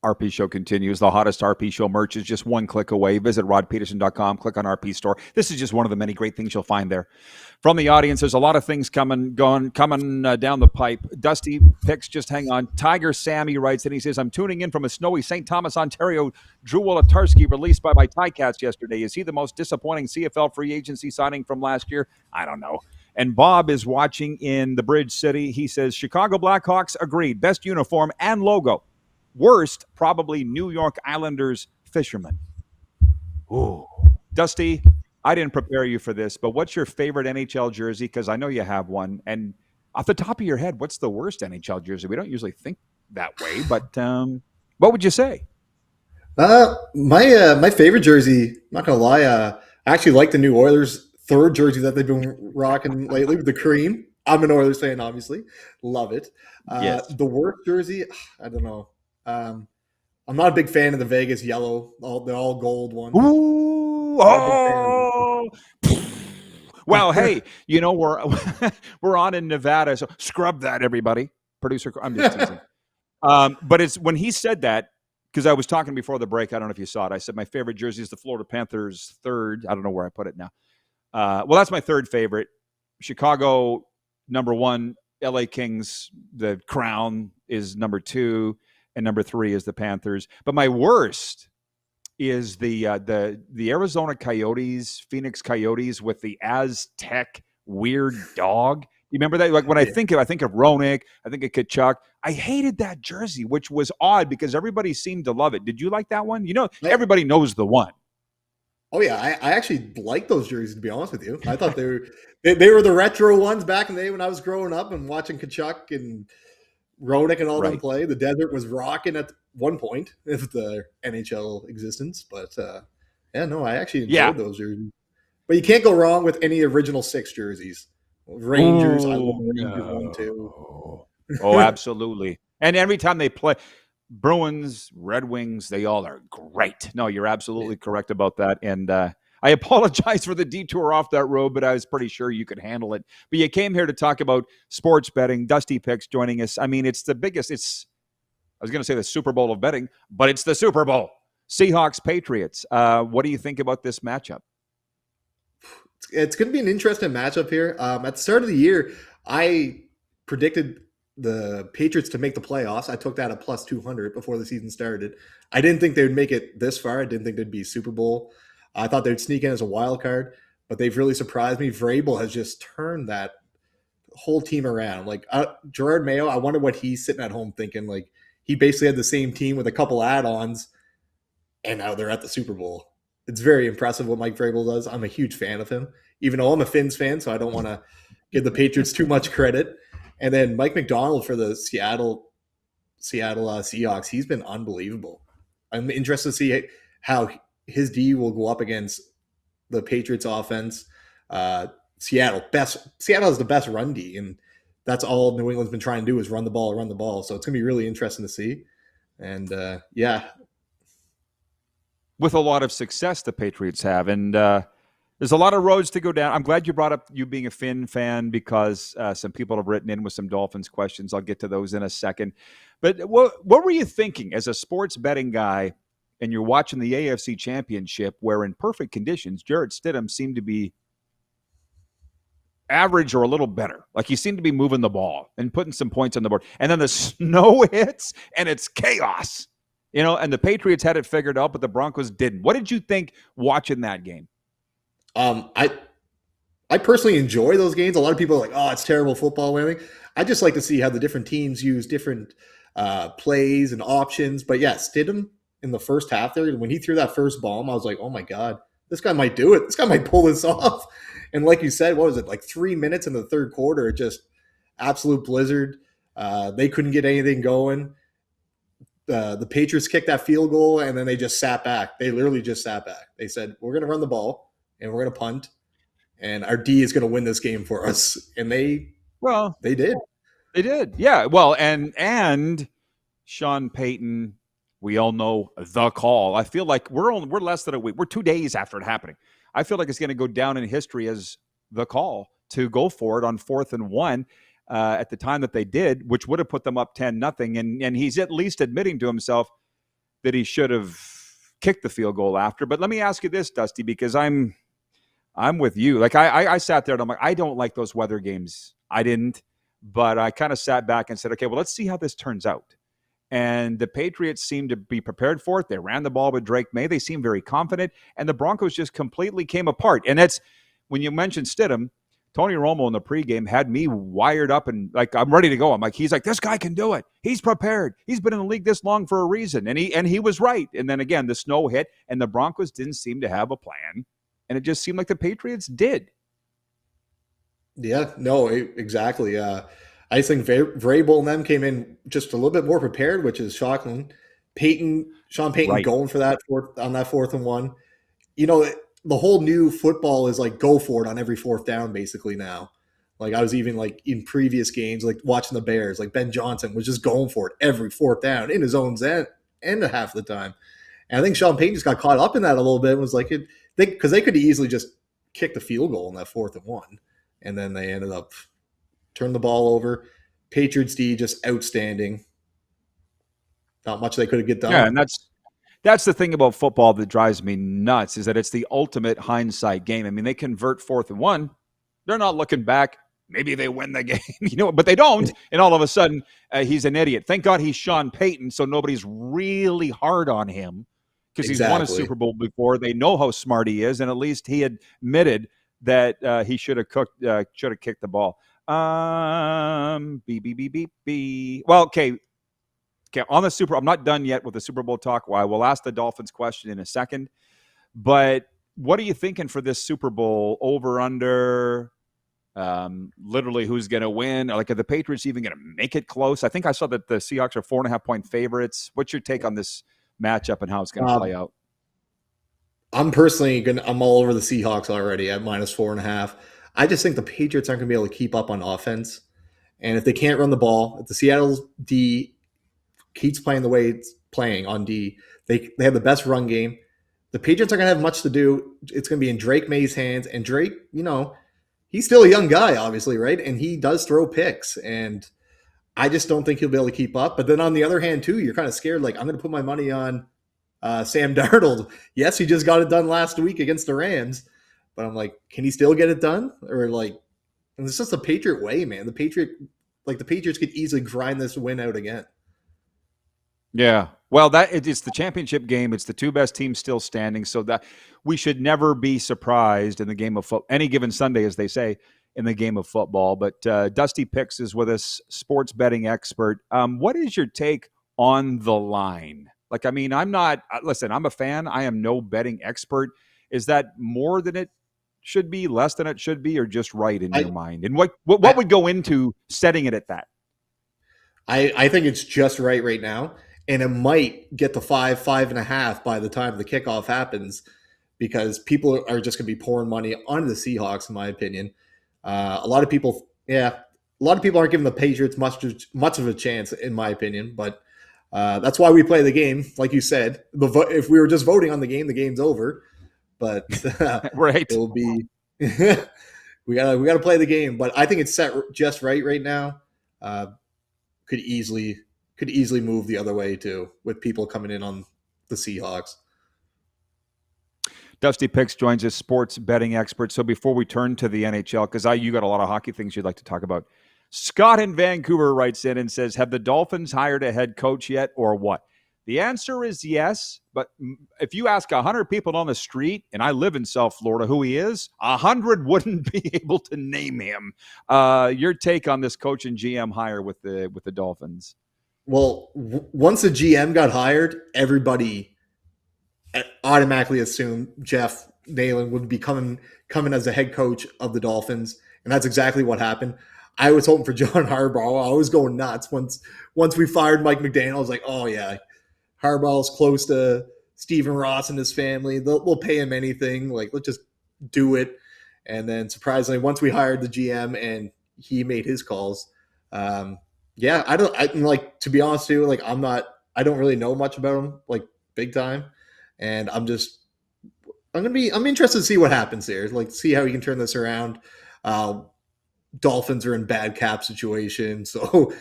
RP Show continues. The hottest RP Show merch is just one click away. Visit rodpeterson.com, click on RP Store. This is just one of the many great things you'll find there. From the audience, there's a lot of things coming down the pipe. Dusty picks, just hang on. Tiger Sammy writes, and he says, I'm tuning in from a snowy St. Thomas, Ontario. Drew Wolodarski released by my Ticats yesterday. Is he the most disappointing CFL free agency signing from last year? I don't know. And Bob is watching in the Bridge City. He says, Chicago Blackhawks, agreed. Best uniform and logo. Worst, probably New York Islanders fishermen. Ooh. Dusty, I didn't prepare you for this, but what's your favorite NHL jersey? Because I know you have one. And off the top of your head, what's the worst NHL jersey? We don't usually think that way, but what would you say? My favorite jersey, I'm not going to lie, I actually like the new Oilers third jersey that they've been rocking lately with the cream. I'm an Oilers fan, obviously. Love it. Yes. The worst jersey, I don't know. I'm not a big fan of the Vegas yellow, the all gold one. Ooh, oh. Well, hey, we're on in Nevada, so scrub that, everybody. Producer, I'm just teasing. But it's when he said that, because I was talking before the break. I don't know if you saw it. I said my favorite jersey is the Florida Panthers third. I don't know where I put it now. Well, that's my third favorite. Chicago, number one. LA Kings, the crown is number two. And number three is the Panthers. But my worst is the Arizona Coyotes, Phoenix Coyotes with the Aztec weird dog. You remember that? Like when I think of Roenick, I think of Kachuk. I hated that jersey, which was odd because everybody seemed to love it. Did you like that one? Everybody knows the one. Oh yeah, I actually like those jerseys, to be honest with you. I thought they were the retro ones back in the day when I was growing up and watching Kachuk and Roenick and all them play. The desert was rocking at one point of the NHL existence, but I actually enjoyed those jerseys. But you can't go wrong with any original six jerseys. Rangers, I love Rangers one too. Oh, absolutely. And every time they play Bruins, Red Wings, they all are great. No, you're absolutely correct about that. And I apologize for the detour off that road, but I was pretty sure you could handle it. But you came here to talk about sports betting. Dusty Picks joining us. I mean, it's the biggest. I was going to say the Super Bowl of betting, but it's the Super Bowl. Seahawks, Patriots. What do you think about this matchup? It's going to be an interesting matchup here. At the start of the year, I predicted the Patriots to make the playoffs. I took that at plus 200 before the season started. I didn't think they would make it this far. I didn't think they'd be Super Bowl. I thought they'd sneak in as a wild card, but they've really surprised me. Vrabel has just turned that whole team around. Like Gerard Mayo, I wonder what he's sitting at home thinking. Like he basically had the same team with a couple add-ons, and now they're at the Super Bowl. It's very impressive what Mike Vrabel does. I'm a huge fan of him, even though I'm a Finns fan, so I don't want to give the Patriots too much credit. And then Mike McDonald for the Seattle Seahawks, he's been unbelievable. I'm interested to see how his D will go up against the Patriots offense. Seattle has the best run D, and that's all New England's been trying to do is run the ball. So it's going to be really interesting to see. And with a lot of success the Patriots have. And there's a lot of roads to go down. I'm glad you brought up you being a Finn fan because some people have written in with some Dolphins questions. I'll get to those in a second. But what were you thinking as a sports betting guy and you're watching the AFC Championship where in perfect conditions, Jarrett Stidham seemed to be average or a little better. Like he seemed to be moving the ball and putting some points on the board. And then the snow hits and it's chaos. And the Patriots had it figured out, but the Broncos didn't. What did you think watching that game? I personally enjoy those games. A lot of people are like, oh, it's terrible football winning. I just like to see how the different teams use different plays and options. But yeah, Stidham in the first half there, when he threw that first bomb, I was like, oh my God, this guy might do it. This guy might pull this off. And like you said, what was it, like 3 minutes in the third quarter, just absolute blizzard. They couldn't get anything going. The Patriots kicked that field goal, and then they just sat back. They literally just sat back. They said, we're going to run the ball, and we're going to punt, and our D is going to win this game for us. And they did. They did. Yeah. Well, and Sean Payton, we all know the call. I feel like we're less than a week. We're 2 days after it happening. I feel like it's going to go down in history as the call to go for it on 4th and 1 at the time that they did, which would have put them up 10-0. And he's at least admitting to himself, that he should have kicked the field goal after. But let me ask you this, Dusty, because I'm with you. Like I sat there and I'm like, I don't like those weather games. I didn't, but I kind of sat back and said, okay, well, let's see how this turns out. And the Patriots seemed to be prepared for it. They ran the ball with Drake May. They seemed very confident, and the Broncos just completely came apart. And that's when you mentioned Stidham. Tony Romo in the pregame had me wired up and like I'm ready to go. I'm like, he's like, this guy can do it. He's prepared. He's been in the league this long for a reason, and he was right. And then again, the snow hit, and the Broncos didn't seem to have a plan, and it just seemed like the Patriots did. Yeah, no, exactly. I just think Vrabel and them came in just a little bit more prepared, which is shocking. Sean Payton Right. going for that on that 4th and 1. You know, the whole new football is like go for it on every 4th down, basically now. Like I was even like in previous games, like watching the Bears, like Ben Johnson was just going for it every 4th down in his own end half of the time. And I think Sean Payton just got caught up in that a little bit and was like, because they could easily just kick the field goal in that 4th and 1. And then they ended up turning the ball over. Patriots D just outstanding. Not much they could have get Yeah, done. and that's the thing about football that drives me nuts is that it's the ultimate hindsight game. I mean, they convert 4th and 1. They're not looking back. Maybe they win the game, but they don't. And all of a sudden, he's an idiot. Thank God he's Sean Payton, so nobody's really hard on him because he's won a Exactly. Super Bowl before. They know how smart he is, and at least he admitted that he should have kicked the ball. Beep beep beep beep beep. Well, okay. Okay, on the Super, I'm not done yet with the Super Bowl talk. Well, I will ask the Dolphins question in a second. But what are you thinking for this Super Bowl over under? Literally, who's going to win? Like, are the Patriots even going to make it close? I think I saw that the Seahawks are 4.5-point favorites. What's your take on this matchup and how it's going to play Um, out? I'm all over the Seahawks already at -4.5. I just think the Patriots aren't going to be able to keep up on offense. And if they can't run the ball, if the Seattle D keeps playing the way it's playing on D, they have the best run game. The Patriots are going to have much to do. It's going to be in Drake May's hands. And Drake, he's still a young guy, obviously, right? And he does throw picks. And I just don't think he'll be able to keep up. But then on the other hand, too, you're kind of scared. Like, I'm going to put my money on Sam Darnold. Yes, he just got it done last week against the Rams. But I'm like, can he still get it done? Or like, and it's just the Patriot way, man. The Patriots could easily grind this win out again. Yeah. Well, it's the championship game. It's the two best teams still standing. So that we should never be surprised in the game of football, any given Sunday, as they say, in the game of football. But Dusty Picks is with us, sports betting expert. What is your take on the line? Like, I mean, I'm not, listen, I'm a fan. I am no betting expert. Is that more than it should be, less than it should be, or just right in your I mind? And what I would go into setting it at that? I think it's just right now, and it might get to 5.5 by the time the kickoff happens, because people are just going to be pouring money on the Seahawks, in my opinion. A lot of people aren't giving the Patriots much of a chance, in my opinion. But that's why we play the game, like you said. If we were just voting on the game's over. But Right. it'll be we gotta play the game. But I think it's set just right now. Uh, could easily move the other way too, with people coming in on the Seahawks. Dusty Picks joins us, sports betting expert. So before we turn to the NHL, because you got a lot of hockey things you'd like to talk about. Scott in Vancouver writes in and says, have the Dolphins hired a head coach yet or what? The answer is yes, but if you ask 100 people on the street, and I live in South Florida, who he is, 100 wouldn't be able to name him. Your take on this coach and GM hire with the Dolphins? Well, once the GM got hired, everybody automatically assumed Jeff Nalen would be coming as the head coach of the Dolphins, and that's exactly what happened. I was hoping for John Harbaugh. I was going nuts once we fired Mike McDaniel. I was like, oh yeah, Harbaugh's close to Stephen Ross and his family. They'll pay him anything. Like, let's just do it. And then surprisingly, once we hired the GM and he made his calls, yeah, like, to be honest with you, like, I don't really know much about him, like, big time. And I'm interested to see what happens there. Like, see how he can turn this around. Dolphins are in bad cap situation, so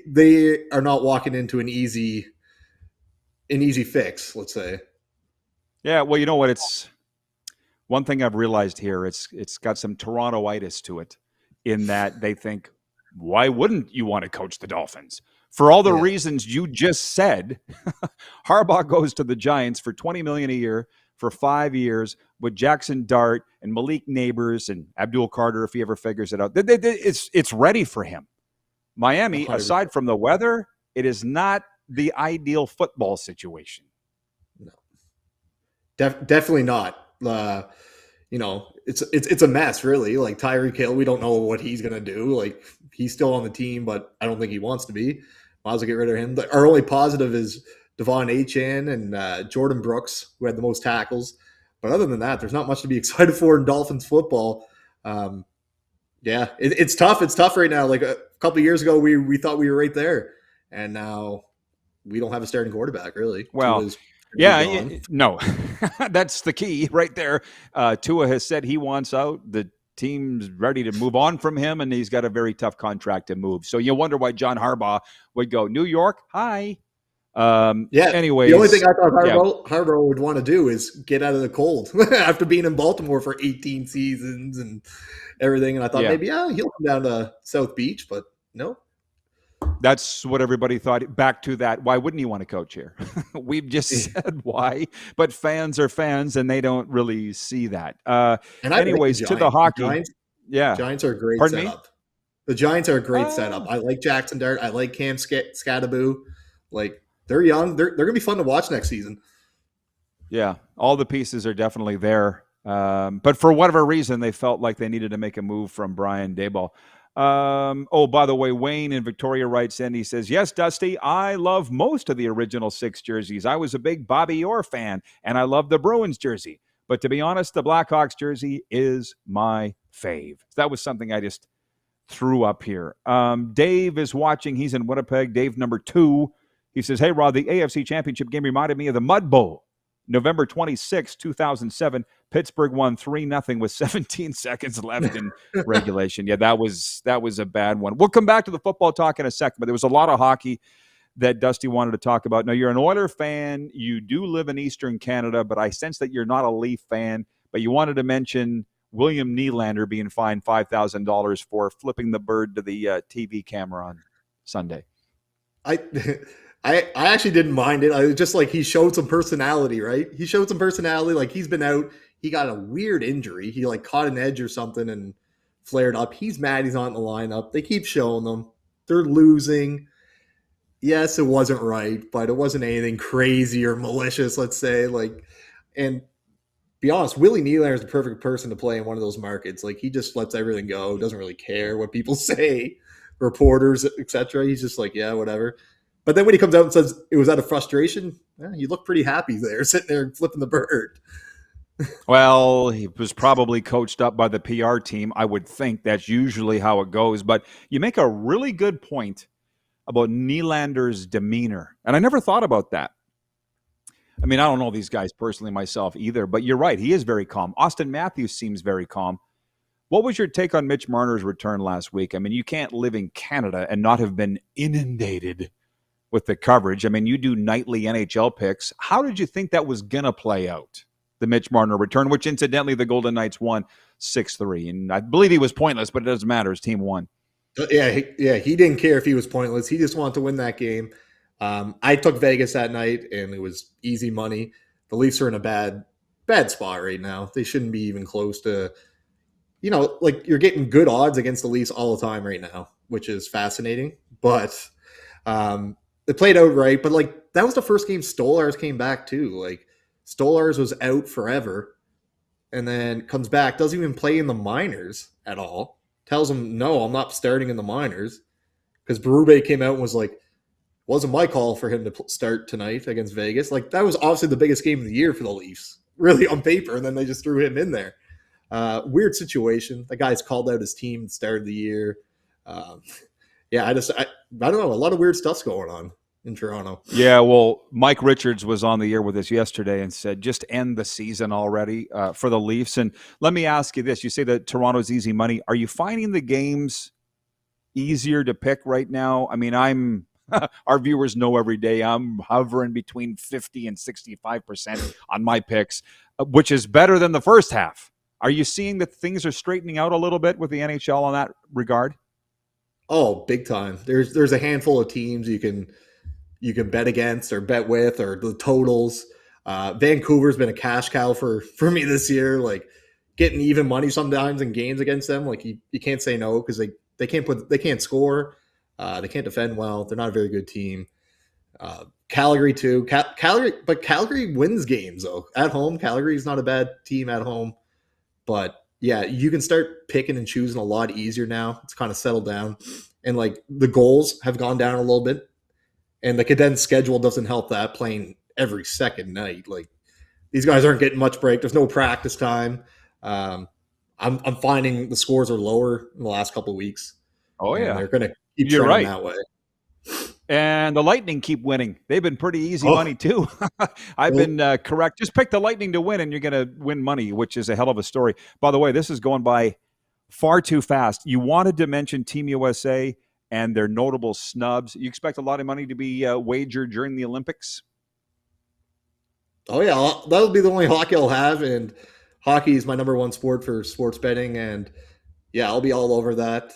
they are not walking into an easy an easy fix, let's say. Yeah, well, you know what? It's one thing I've realized here. It's got some Torontoitis to it, in that they think, why wouldn't you want to coach the Dolphins? For all the Yeah, reasons you just said, Harbaugh goes to the Giants for $20 million a year for 5 years with Jackson Dart and Malik Neighbors and Abdul Carter if he ever figures it out. It's ready for him. Miami, 100%. aside from the weather, it is not the ideal football situation. No, definitely not. It's a mess, really. Like Tyreek Hill, we don't know what he's gonna do. Like he's still on the team, but I don't think he wants to be. Might as well get rid of him. Our only positive is Devon Achan and Jordan Brooks, who had the most tackles. But other than that, there's not much to be excited for in Dolphins football. Um, yeah, it's tough. It's tough right now. Like a couple of years ago, we thought we were right there, and now we don't have a starting quarterback. Really, Well, Tua's gonna be yeah, gone. no, that's the key right there. Tua has said he wants out. The team's ready to move on from him, and he's got a very tough contract to move. So you wonder why John Harbaugh would go New York. Hi. Yeah, the only thing Anyways, I thought yeah, Harbaugh would want to do is get out of the cold after being in Baltimore for 18 seasons and everything. And I thought yeah. maybe he'll come down to South Beach, but no. That's what everybody thought. Back to that. Why wouldn't he want to coach here? We've just said why, but fans are fans and they don't really see that. And I like the Anyways, to the Giants. hockey. Yeah. Giants are a great Pardon me? setup. The Giants are a great setup. Oh, I like Jackson Dart. I like Cam Scattaboo. Like they're young. They're gonna be fun to watch next season. yeah. All the pieces are definitely there. But for whatever reason, they felt like they needed to make a move from Brian Daboll. Oh, by the way, Wayne in Victoria writes in. He says, "Yes, Dusty, I love most of the original six jerseys. I was a big Bobby Orr fan, and I love the Bruins jersey. But to be honest, the Blackhawks jersey is my fave." That was something I just threw up here. Dave is watching. He's in Winnipeg. Dave number 2. He says, "Hey, Rod, the AFC Championship game reminded me of the Mud Bowl. November 26, 2007. Pittsburgh won 3-0 with 17 seconds left in regulation." Yeah, that was a bad one. We'll come back to the football talk in a second, but there was a lot of hockey that Dusty wanted to talk about. Now, you're an Oiler fan. You do live in Eastern Canada, but I sense that you're not a Leaf fan. But you wanted to mention William Nylander being fined $5,000 for flipping the bird to the TV camera on Sunday. I I actually didn't mind it. I was just like he showed some personality, right? He showed some personality. Like he's been out. He got a weird injury. He like caught an edge or something and flared up. He's mad he's not in the lineup. They keep showing them. They're losing. Yes, it wasn't right, but it wasn't anything crazy or malicious, let's say. Like, and be honest, Willie Nylander is the perfect person to play in one of those markets. Like he just lets everything go, doesn't really care what people say, reporters, etc. He's just like, yeah, whatever. But then when he comes out and says it was out of frustration, you look pretty happy there, sitting there flipping the bird. Well, he was probably coached up by the PR team. I would think that's usually how it goes. But you make a really good point about Nylander's demeanor. And I never thought about that. I mean, I don't know these guys personally myself either, but you're right. He is very calm. Austin Matthews seems very calm. What was your take on Mitch Marner's return last week? I mean, you can't live in Canada and not have been inundated with the coverage. I mean, you do nightly NHL picks. How did you think that was going to play out? The Mitch Marner return, which incidentally the Golden Knights won 6-3. And I believe he was pointless, but it doesn't matter. His team won. Yeah, he didn't care if he was pointless. He just wanted to win that game. I took Vegas that night, and it was easy money. The Leafs are in a bad spot right now. They shouldn't be even close to, like you're getting good odds against the Leafs all the time right now, which is fascinating. But it played out right. But like that was the first game Stolarz came back too. Like Stolarz was out forever, and then comes back, doesn't even play in the minors at all. Tells him, no, I'm not starting in the minors. Because Berube came out and was like, wasn't my call for him to start tonight against Vegas. Like, that was obviously the biggest game of the year for the Leafs, really on paper, and then they just threw him in there. Weird situation. The guy's called out his team at the start of the year. Yeah, I don't know. A lot of weird stuff's going on in Toronto. Yeah, well, Mike Richards was on the air with us yesterday and said, just end the season already for the Leafs. And let me ask you this. You say that Toronto's easy money. Are you finding the games easier to pick right now? I mean, I'm Our viewers know every day I'm hovering between 50 and 65% on my picks, which is better than the first half. Are you seeing that things are straightening out a little bit with the NHL on that regard? Oh, big time. There's a handful of teams you can bet against or bet with or the totals. Vancouver's been a cash cow for me this year. Like getting even money sometimes in games against them. Like you can't say no because they can't score. They can't defend well. They're not a very good team. Calgary too. Calgary wins games though at home. Calgary's not a bad team at home, but yeah, you can start picking and choosing a lot easier now. It's kind of settled down, and like the goals have gone down a little bit, and the condensed schedule doesn't help that playing every second night. Like these guys aren't getting much break. There's no practice time. Um, I'm finding the scores are lower in the last couple of weeks, Oh, and yeah. they're going to keep You're trending right. that way. And the Lightning keep winning. They've been pretty easy Oh, money, too. I've well, been correct. Just pick the Lightning to win, and you're going to win money, which is a hell of a story. By the way, this is going by far too fast. You wanted to mention Team USA and their notable snubs. You expect a lot of money to be wagered during the Olympics? oh yeah, that'll be the only hockey I'll have, and hockey is my number one sport for sports betting, and yeah, I'll be all over that.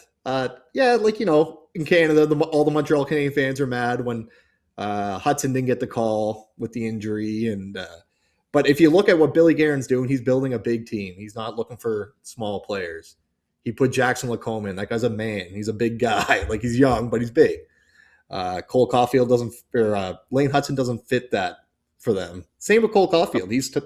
Yeah, like in Canada, all the Montreal Canadian fans are mad when Hudson didn't get the call with the injury, and but if you look at what Billy Guerin's doing, he's building a big team. He's not looking for small players. He put Jackson Lacombe in. That guy's a man. He's a big guy. Like he's young, but he's big. Cole Caulfield doesn't, or Lane Hudson doesn't fit that for them. Same with Cole Caulfield. I was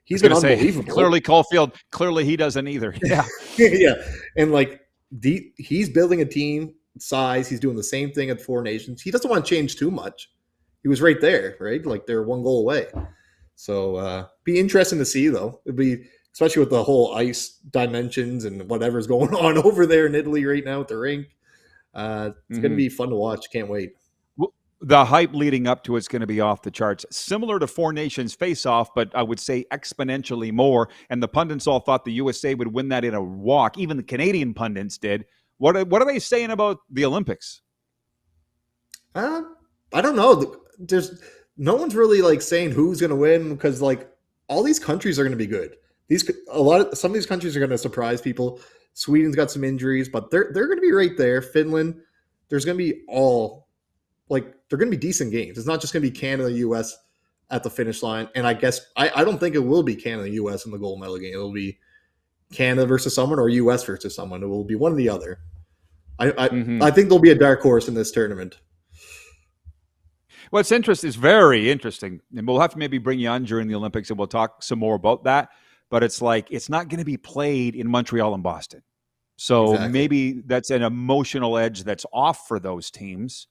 He's going been to say, unbelievable. clearly Caulfield, clearly he doesn't either. Yeah. Yeah, and like he's building a team size. He's doing the same thing at Four Nations. He doesn't want to change too much. He was right there, right? Like they're one goal away. So be interesting to see though. It'd be especially with the whole ice dimensions and whatever's going on over there in Italy right now with the rink. It's going to Mm-hmm. be fun to watch. Can't wait. The hype leading up to it's going to be off the charts. Similar to Four Nations face-off, but I would say exponentially more. And the pundits all thought the USA would win that in a walk. Even the Canadian pundits did. What are they saying about the Olympics? Uh, I don't know. There's no one's really like saying who's going to win because like all these countries are going to be good. Some of these countries are going to surprise people. Sweden's got some injuries, but they're going to be right there. Finland, there's going to be all like they're going to be decent games. It's not just going to be Canada, U.S. at the finish line. And I guess I don't think it will be Canada, U.S. in the gold medal game. It'll be Canada versus someone or U.S. versus someone. It will be one or the other. I I, Mm-hmm. I think there'll be a dark horse in this tournament. What's interesting is very interesting. And we'll have to maybe bring you on during the Olympics and we'll talk some more about that. But it's like it's not going to be played in Montreal and Boston. So Exactly. maybe that's an emotional edge that's off for those teams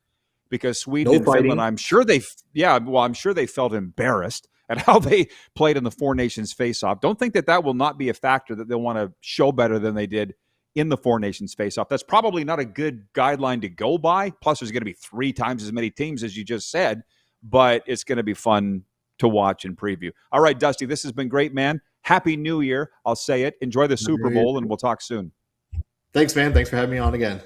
because Sweden No and Finland, fighting. I'm sure they felt embarrassed at how they played in the Four Nations face-off. Don't think that will not be a factor that they'll want to show better than they did in the Four Nations face-off. That's probably not a good guideline to go by. Plus, there's going to be 3 times as many teams as you just said, but it's going to be fun to watch and preview. All right, Dusty, this has been great, man. Happy New Year. I'll say it. Enjoy the Super Bowl, and we'll talk soon. Thanks, man. Thanks for having me on again.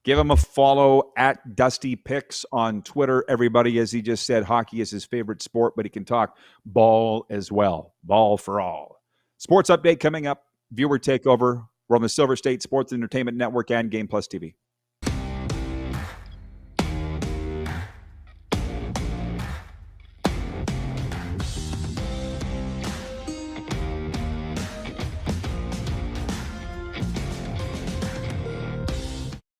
Give him a follow at Dusty Picks on Twitter. Everybody, as he just said, hockey is his favorite sport, but he can talk ball as well. Ball for all. Sports update coming up. Viewer takeover. We're on the Silver State Sports Entertainment Network and Game Plus TV.